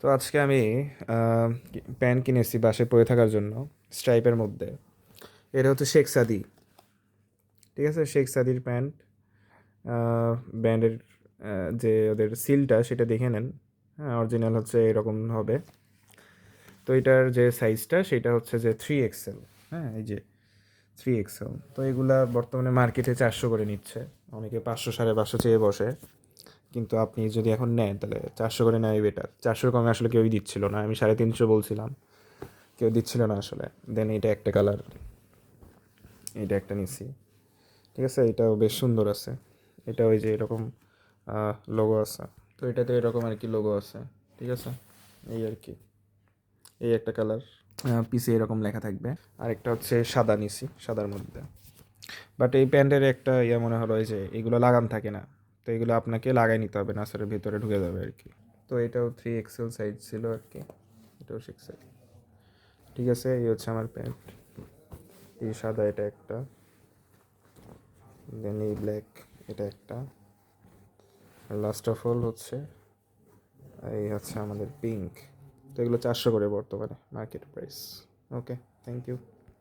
তো আজকে আমি প্যান্ট কিনেছি বাসায় পরে থাকার জন্য, স্ট্রাইপের মধ্যে। এটা হচ্ছে শেখ সাদি, ঠিক আছে? শেখ সাদির প্যান্ট। ব্র্যান্ডের যে ওদের সিলটা সেটা দেখে নেন। হ্যাঁ, অরিজিনাল হচ্ছে এরকম হবে। তো এটার যে সাইজটা সেটা হচ্ছে যে 3XL। হ্যাঁ, এই যে 3XL। তো এগুলা বর্তমানে মার্কেটে 400 করে নিচ্ছে। অনেকে 500 550 চেয়ে বসে। কিন্তু আপনি যদি এখন নেন তাহলে 400 করে নেওয়াই বেটার। 400 কমে আসলে কেউই দিচ্ছিল না, আমি 350 বলছিলাম, কেউ দিচ্ছিল না আসলে। দেন এটা একটা কালার, এটা একটা নিছি, ঠিক আছে? এটাও বেশ সুন্দর আছে। এটা ওই যে এরকম লোগো আছে, তো এটাতে এরকম আর কি লোগো আছে, ঠিক আছে? এই আর কি, এই একটা কালার, পিছে এরকম লেখা থাকবে। আর একটা হচ্ছে সাদা নিছি, সাদার মধ্যে। বাট এই প্যান্টের একটা মনে হলো এই যে এগুলো লাগাম থাকে না, তো এগুলো আপনাকে লাগাই নিতে হবে, নাসারের ভিতরে ঢুকে যাবে আর কি। তো এটাও 3XL সাইজ ছিল আর কি, এটাও 6 সাইজ। ঠিক আছে, এই হচ্ছে আমার প্যান্ট। এই সাদা এটা একটা, দেন এই ব্ল্যাক এটা একটা, আর লাস্ট অফ অল হচ্ছে এই হচ্ছে আমাদের পিঙ্ক। তো এগুলো 400 করে বর্তমানে market price. Okay, thank you.